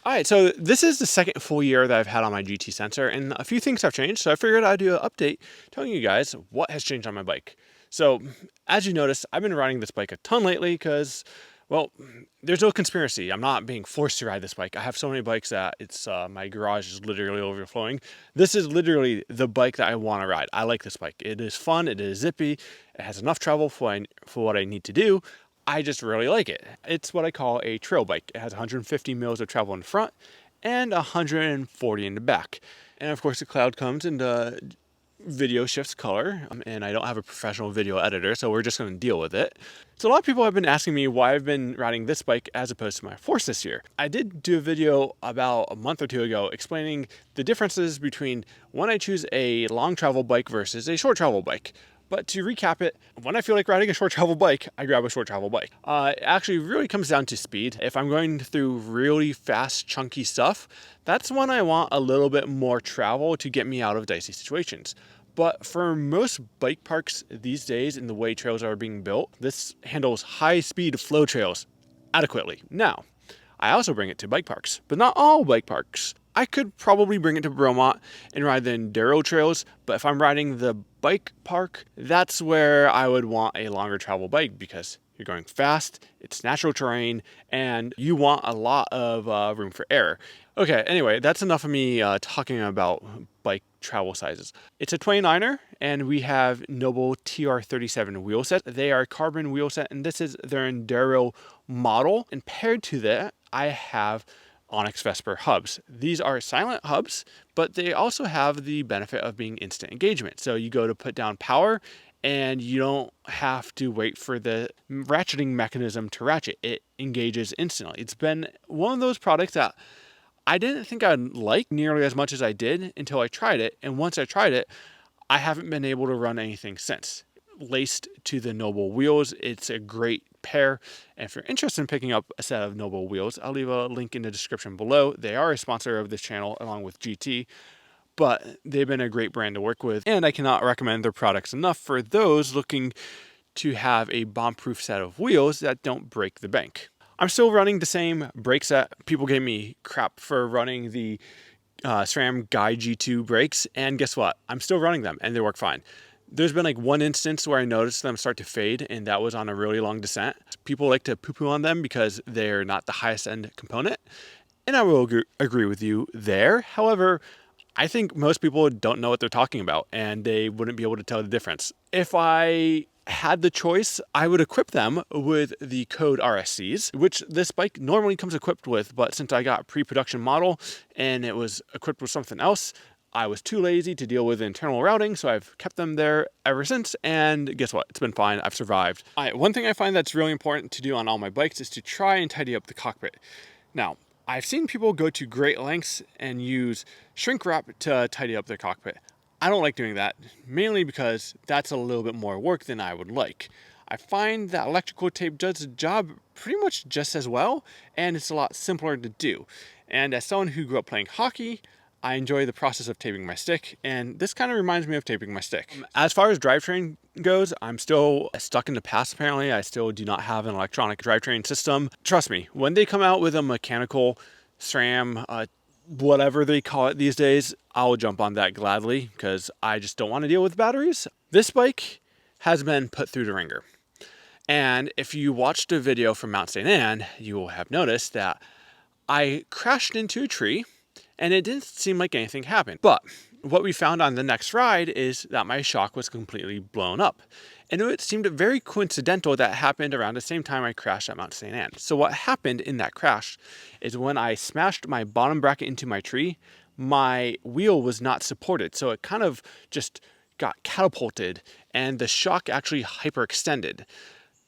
All right, so this is the second full year that I've had on my GT sensor, and a few things have changed. So I figured I'd do an update telling you guys what has changed on my bike. So as you notice, I've been riding this bike a ton lately because, well, there's no conspiracy. I'm not being forced to ride this bike. I have so many bikes that my garage is literally overflowing. This is literally the bike that I want to ride. I like this bike. It is fun. It is zippy. It has enough travel for what I need to do. I just really like it. It's what I call a trail bike. It has 150 mils of travel in front and 140 in the back. And of course the cloud comes and the video shifts color, and I don't have a professional video editor, so we're just going to deal with it. So a lot of people have been asking me why I've been riding this bike as opposed to my Force this year. I did do a video about a month or two ago explaining the differences between when I choose a long travel bike versus a short travel bike. But to recap it, when I feel like riding a short travel bike, I grab a short travel bike. It actually really comes down to speed. If I'm going through really fast, chunky stuff, that's when I want a little bit more travel to get me out of dicey situations. But for most bike parks these days, in the way trails are being built, this handles high-speed flow trails adequately. Now, I also bring it to bike parks, but not all bike parks. I could probably bring it to Bromont and ride the enduro trails, but if I'm riding the bike park, that's where I would want a longer travel bike because you're going fast, it's natural terrain, and you want a lot of room for error. Okay, anyway, that's enough of me talking about bike travel sizes. It's a 29er, and we have Noble TR37 wheel set. They are carbon wheel set, and this is their enduro model. And paired to that, I have Onyx Vesper hubs. These are silent hubs, but they also have the benefit of being instant engagement. So you go to put down power and you don't have to wait for the ratcheting mechanism to ratchet. It engages instantly. It's been one of those products that I didn't think I'd like nearly as much as I did until I tried it. And once I tried it, I haven't been able to run anything since. Laced to the Noble wheels, it's a great pair. And if you're interested in picking up a set of Noble wheels, I'll leave a link in the description below. They are a sponsor of this channel along with GT, but they've been a great brand to work with, and I cannot recommend their products enough for those looking to have a bomb-proof set of wheels that don't break the bank. I'm still running the same brake set. People gave me crap for running the SRAM Guy G2 brakes, and guess what? I'm still running them and they work fine. There's been like one instance where I noticed them start to fade, and that was on a really long descent. People like to poo-poo on them because they're not the highest end component, and I will agree with you there. However, I think most people don't know what they're talking about, and they wouldn't be able to tell the difference. If I had the choice, I would equip them with the code RSCs, which this bike normally comes equipped with, but since I got a pre-production model and it was equipped with something else, I was too lazy to deal with internal routing, so I've kept them there ever since, and guess what? It's been fine. I've survived. All right, one thing I find that's really important to do on all my bikes is to try and tidy up the cockpit. Now, I've seen people go to great lengths and use shrink wrap to tidy up their cockpit. I don't like doing that, mainly because that's a little bit more work than I would like. I find that electrical tape does the job pretty much just as well, and it's a lot simpler to do. And as someone who grew up playing hockey, I enjoy the process of taping my stick, and this kind of reminds me of taping my stick. As far as drivetrain goes, I'm still stuck in the past apparently. I still do not have an electronic drivetrain system. Trust me, when they come out with a mechanical SRAM, whatever they call it these days, I'll jump on that gladly because I just don't want to deal with batteries. This bike has been put through the ringer. And if you watched a video from Mount St. Anne, you will have noticed that I crashed into a tree and it didn't seem like anything happened. But what we found on the next ride is that my shock was completely blown up. And it seemed very coincidental that happened around the same time I crashed at Mount St. Anne. So what happened in that crash is when I smashed my bottom bracket into my tree, my wheel was not supported. So it kind of just got catapulted and the shock actually hyperextended.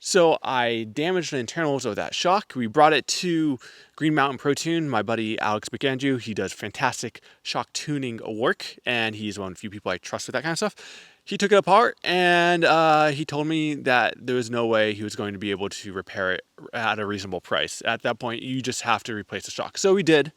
So I damaged the internals of that shock. We brought it to Green Mountain Pro Tune. My buddy Alex McAndrew, he does fantastic shock tuning work, and he's one of the few people I trust with that kind of stuff. He took it apart, and he told me that there was no way he was going to be able to repair it at a reasonable price. At that point, you just have to replace the shock. So we did.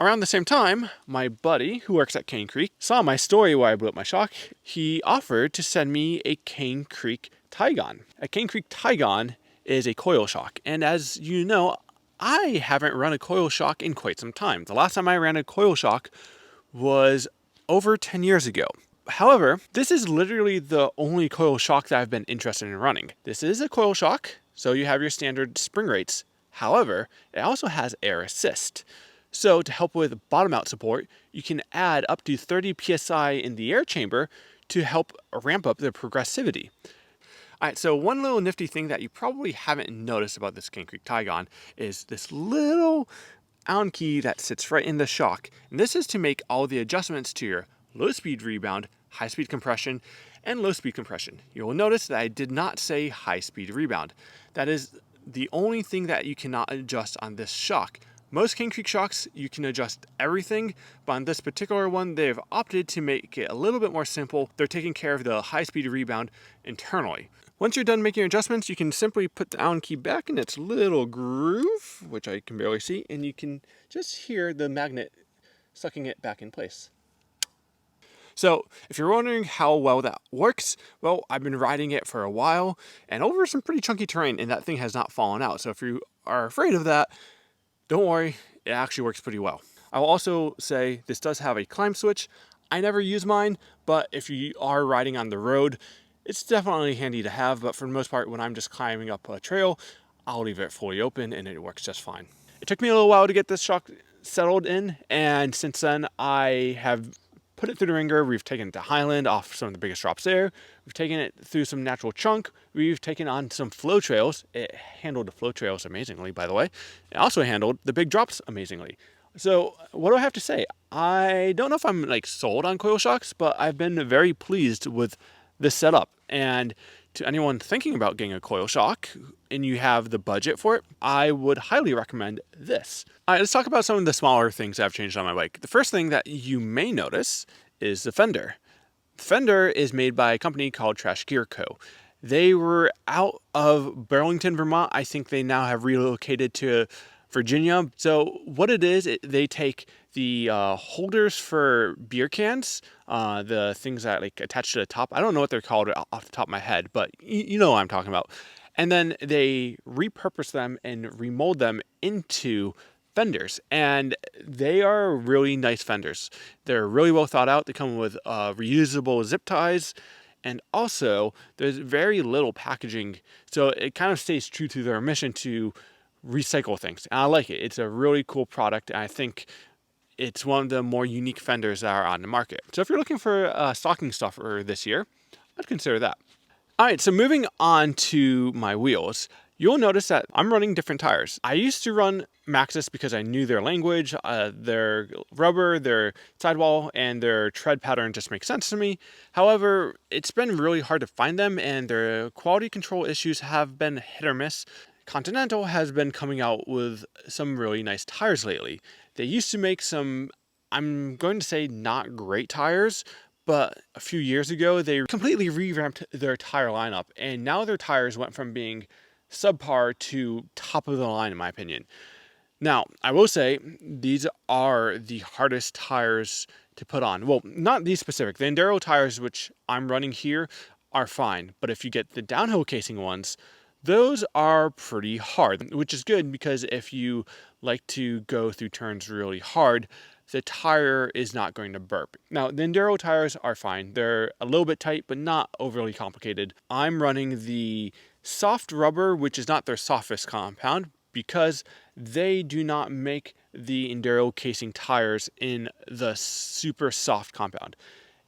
Around the same time, my buddy, who works at Cane Creek, saw my story where I blew up my shock. He offered to send me a Cane Creek Tigon. A Cane Creek Tigon is a coil shock, and as you know, I haven't run a coil shock in quite some time. The last time I ran a coil shock was over 10 years ago. However, this is literally the only coil shock that I've been interested in running. This is a coil shock, so you have your standard spring rates. However, it also has air assist. So to help with bottom out support, you can add up to 30 psi in the air chamber to help ramp up the progressivity. All right, so one little nifty thing that you probably haven't noticed about this Cane Creek Tigon is this little Allen key that sits right in the shock. And this is to make all the adjustments to your low speed rebound, high speed compression, and low speed compression. You will notice that I did not say high speed rebound. That is the only thing that you cannot adjust on this shock. Most Cane Creek shocks, you can adjust everything, but on this particular one, they've opted to make it a little bit more simple. They're taking care of the high speed rebound internally. Once you're done making your adjustments, you can simply put the Allen key back in its little groove, which I can barely see, and you can just hear the magnet sucking it back in place. So if you're wondering how well that works, well, I've been riding it for a while and over some pretty chunky terrain, and that thing has not fallen out. So if you are afraid of that, don't worry, it actually works pretty well. I will also say this does have a climb switch. I never use mine, but if you are riding on the road, it's definitely handy to have. But for the most part, when I'm just climbing up a trail, I'll leave it fully open and it works just fine. It took me a little while to get this shock settled in, and since then I have put it through the ringer. We've taken it to Highland off some of the biggest drops there. We've taken it through some natural chunk. We've taken on some flow trails. It handled the flow trails amazingly, by the way. It also handled the big drops amazingly. So what do I have to say? I don't know if I'm like sold on coil shocks, but I've been very pleased with this setup. And to anyone thinking about getting a coil shock and you have the budget for it, I would highly recommend this. All right, let's talk about some of the smaller things that I've changed on my bike. The first thing that you may notice is the fender. The fender is made by a company called Trash Gear Co. They were out of Burlington, Vermont. I think they now have relocated to Virginia. So what it is, they take the holders for beer cans, the things that like attach to the top. I don't know what they're called off the top of my head, but you know what I'm talking about. And then they repurpose them and remold them into fenders, and they are really nice fenders. They're really well thought out. They come with reusable zip ties, and also there's very little packaging, so it kind of stays true to their mission to recycle things. And I like it. It's a really cool product, and I think it's one of the more unique fenders that are on the market. So if you're looking for a stocking stuffer this year, I'd consider that. All right, so moving on to my wheels, you'll notice that I'm running different tires. I used to run Maxxis because I knew their language, their rubber, their sidewall, and their tread pattern just makes sense to me. However, it's been really hard to find them, and their quality control issues have been hit or miss. Continental has been coming out with some really nice tires lately. They used to make some, I'm going to say not great tires, but a few years ago, they completely revamped their tire lineup, and now their tires went from being subpar to top of the line, in my opinion. Now, I will say, these are the hardest tires to put on. Well, not these specific. The Enduro tires, which I'm running here, are fine, but if you get the downhill casing ones, those are pretty hard, which is good because if you like to go through turns really hard, the tire is not going to burp. Now, the Enduro tires are fine. They're a little bit tight, but not overly complicated. I'm running the soft rubber, which is not their softest compound, because they do not make the Enduro casing tires in the super soft compound.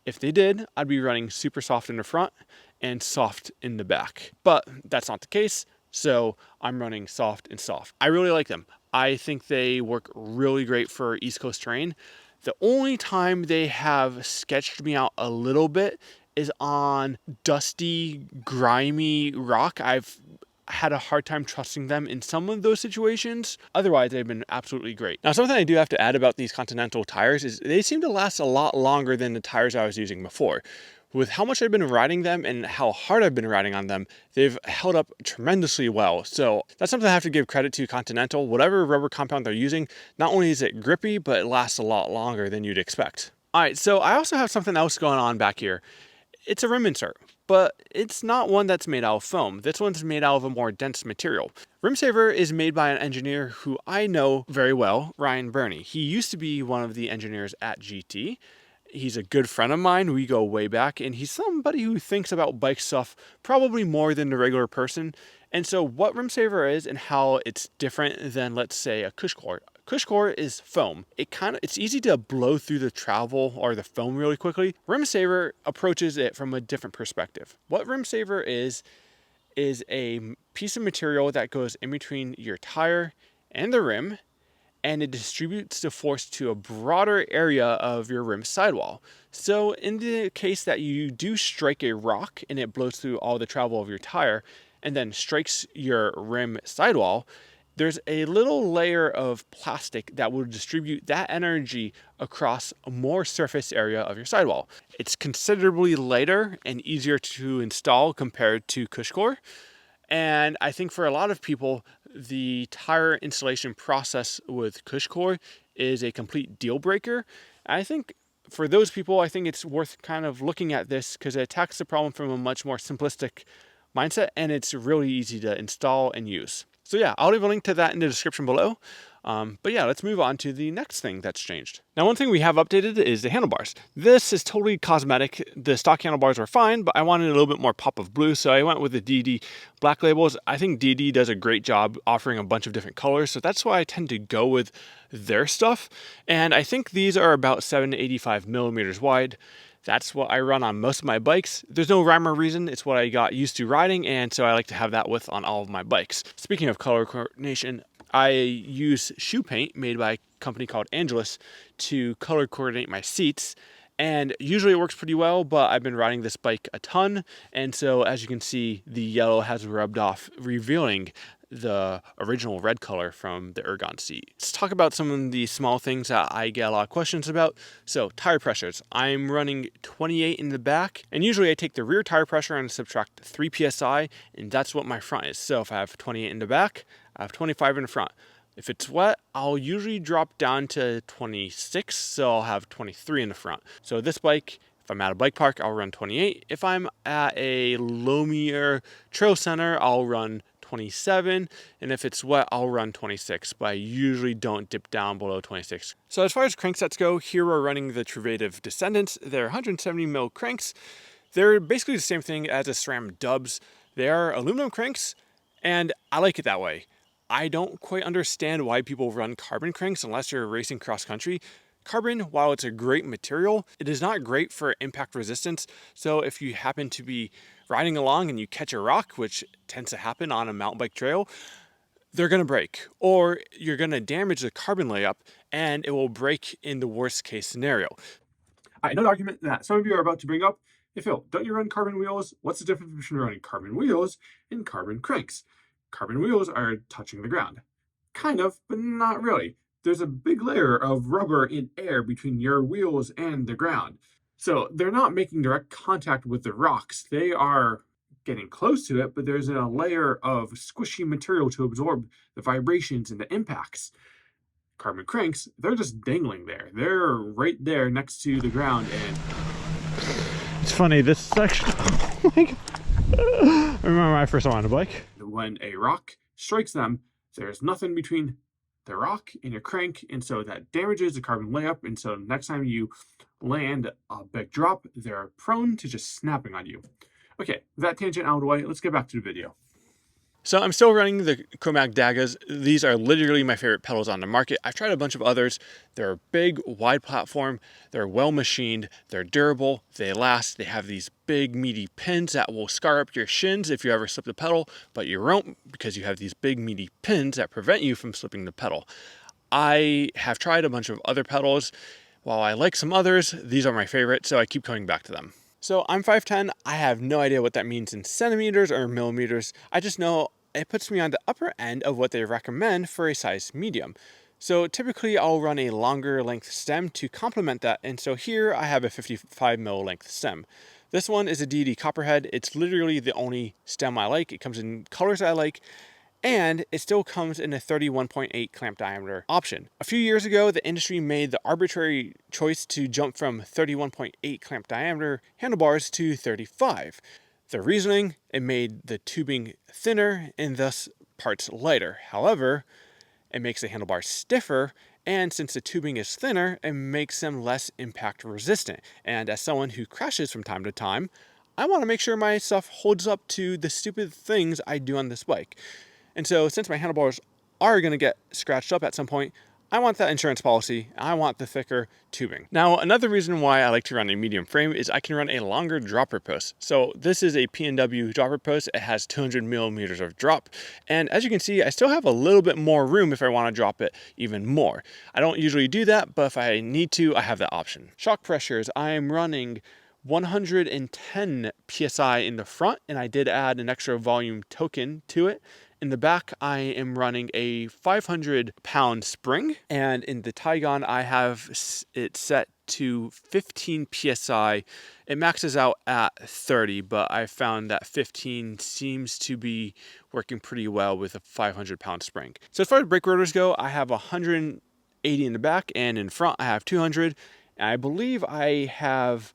If they did, I'd be running super soft in the front and soft in the back. But that's not the case, so I'm running soft and soft. I really like them. I think they work really great for East Coast terrain. The only time they have sketched me out a little bit is on dusty, grimy rock. I've had a hard time trusting them in some of those situations. Otherwise, they've been absolutely great. Now, something I do have to add about these Continental tires is they seem to last a lot longer than the tires I was using before. With how much I've been riding them and how hard I've been riding on them, they've held up tremendously well. So that's something I have to give credit to Continental. Whatever rubber compound they're using, not only is it grippy, but it lasts a lot longer than you'd expect. All right, so I also have something else going on back here. it's a rim insert, but it's not one that's made out of foam. This one's made out of a more dense material. Rim Saver is made by an engineer who I know very well, Ryan Burney. He used to be one of the engineers at GT. He's a good friend of mine. We go way back, and he's somebody who thinks about bike stuff probably more than the regular person. And so what Rim Saver is and how it's different than, let's say, a cush core. Cush core is foam. It's easy to blow through the travel or the foam really quickly. Rim Saver approaches it from a different perspective. What Rim Saver is a piece of material that goes in between your tire and the rim, and it distributes the force to a broader area of your rim sidewall. So in the case that you do strike a rock and it blows through all the travel of your tire and then strikes your rim sidewall, there's a little layer of plastic that will distribute that energy across a more surface area of your sidewall. It's considerably lighter and easier to install compared to Cushcore. And I think for a lot of people, the tire installation process with Cushcore is a complete deal breaker. I think for those people, I think it's worth kind of looking at this because it attacks the problem from a much more simplistic mindset, and it's really easy to install and use. So yeah, I'll leave a link to that in the description below. But yeah, let's move on to the next thing that's changed. Now, one thing we have updated is the handlebars. This is totally cosmetic. The stock handlebars were fine, but I wanted a little bit more pop of blue, so I went with the DD black labels. I think DD does a great job offering a bunch of different colors, so that's why I tend to go with their stuff. And I think these are about 7 to 85 millimeters wide. That's what I run on most of my bikes. There's no rhyme or reason. It's what I got used to riding, and so I like to have that width on all of my bikes. Speaking of color coordination, I use shoe paint made by a company called Angelus to color coordinate my seats. And usually it works pretty well, but I've been riding this bike a ton. And so as you can see, the yellow has rubbed off, revealing the original red color from the ergon seat. Let's talk about some of the small things that I get a lot of questions about. So tire pressures. I'm running 28 in the back, and usually I take the rear tire pressure and subtract 3 psi, and that's what my front is. So if I have 28 in the back, I have 25 in the front. If it's wet, I'll usually drop down to 26, so I'll have 23 in the front. So this bike, if I'm at a bike park, I'll run 28. If I'm at a Lomier Trail Center, I'll run 27, and if it's wet, I'll run 26, but I usually don't dip down below 26. So as far as cranksets go, here we're running the Truvative Descendants. They're 170 mil cranks. They're basically the same thing as the SRAM Dubs. They are aluminum cranks, and I like it that way. I don't quite understand why people run carbon cranks unless you're racing cross country. Carbon, while it's a great material, it is not great for impact resistance. So if you happen to be riding along and you catch a rock, which tends to happen on a mountain bike trail, they're going to break, or you're going to damage the carbon layup and it will break in the worst case scenario. Another argument that some of you are about to bring up: hey Phil, don't you run carbon wheels? What's the difference between running carbon wheels and carbon cranks? Carbon wheels are touching the ground. Kind of, but not really. There's a big layer of rubber and air between your wheels and the ground. So they're not making direct contact with the rocks. They are getting close to it, but there's a layer of squishy material to absorb the vibrations and the impacts. Carbon cranks, they're just dangling there. They're right there next to the ground, and it's funny, this section, oh my God. I remember when I first on a bike. When a rock strikes them, there's nothing between the rock and your crank, and so that damages the carbon layup, and so next time you land a big drop, they're prone to just snapping on you. Okay, with that tangent out of the way, let's get back to the video. So I'm still running the Chromatic Dagas. These are literally my favorite pedals on the market. I've tried a bunch of others. They're a big, wide platform. They're well machined. They're durable. They last. They have these big, meaty pins that will scar up your shins if you ever slip the pedal, but you won't because you have these big, meaty pins that prevent you from slipping the pedal. I have tried a bunch of other pedals. While I like some others, these are my favorite, so I keep coming back to them. So I'm 5'10". I have no idea what that means in centimeters or millimeters. I just know it puts me on the upper end of what they recommend for a size medium. So typically I'll run a longer length stem to complement that. And so here I have a 55 mil length stem. This one is a DD Copperhead. It's literally the only stem I like. It comes in colors I like. and it still comes in a 31.8 clamp diameter option. A few years ago, the industry made the arbitrary choice to jump from 31.8 clamp diameter handlebars to 35. The reasoning, it made the tubing thinner and thus parts lighter. However, it makes the handlebars stiffer, and since the tubing is thinner, it makes them less impact resistant. And as someone who crashes from time to time, I want to make sure my stuff holds up to the stupid things I do on this bike. And so since my handlebars are going to get scratched up at some point, I want that insurance policy. I want the thicker tubing. Now, another reason why I like to run a medium frame is I can run a longer dropper post. So this is a P&W dropper post. It has 200 millimeters of drop. And as you can see, I still have a little bit more room if I want to drop it even more. I don't usually do that, but if I need to, I have that option. Shock pressures, I am running 110 PSI in the front, and I did add an extra volume token to it. In the back, I am running a 500-pound spring, and in the Tigon, I have it set to 15 PSI. It maxes out at 30, but I found that 15 seems to be working pretty well with a 500-pound spring. So as far as brake rotors go, I have 180 in the back, and in front, I have 200. And I believe I have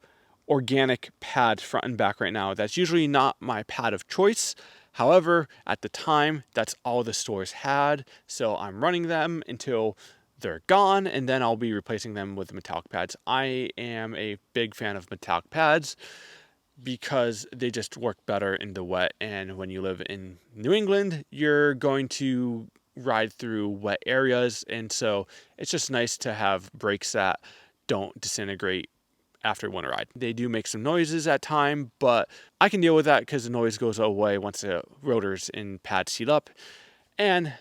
organic pads front and back right now. That's usually not my pad of choice. However, at the time, that's all the stores had. So I'm running them until they're gone, and then I'll be replacing them with metallic pads. I am a big fan of metallic pads because they just work better in the wet. And when you live in New England, you're going to ride through wet areas. And so it's just nice to have brakes that don't disintegrate after one ride. They do make some noises at time, but I can deal with that because the noise goes away once the rotors and pads heat up, and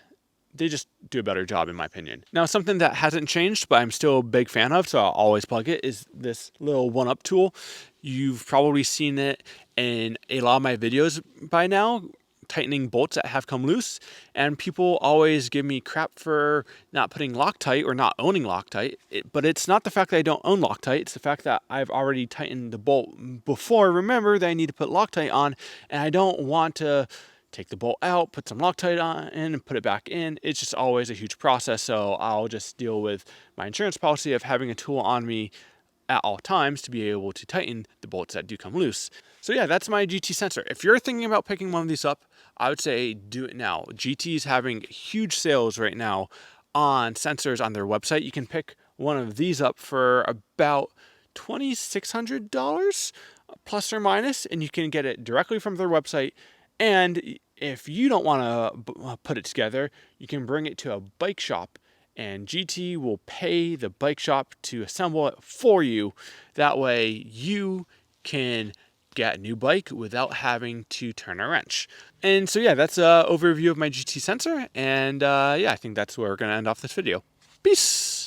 they just do a better job in my opinion. Now, something that hasn't changed, but I'm still a big fan of, so I'll always plug it, is this little one-up tool. You've probably seen it in a lot of my videos by now, tightening bolts that have come loose, and people always give me crap for not putting Loctite or not owning Loctite, but it's not the fact that I don't own Loctite, it's the fact that I've already tightened the bolt before. Remember that I need to put Loctite on, and I don't want to take the bolt out, put some Loctite on and put it back in. It's just always a huge process, so I'll just deal with my insurance policy of having a tool on me at all times to be able to tighten the bolts that do come loose. So yeah, that's my GT sensor. If you're thinking about picking one of these up, I would say do it now. GT is having huge sales right now on sensors on their website. You can pick one of these up for about $2,600 plus or minus, and you can get it directly from their website. And if you don't want to put it together, you can bring it to a bike shop, and GT will pay the bike shop to assemble it for you. That way you can get a new bike without having to turn a wrench. And so yeah, that's an overview of my GT sensor. And yeah, I think that's where we're going to end off this video. Peace.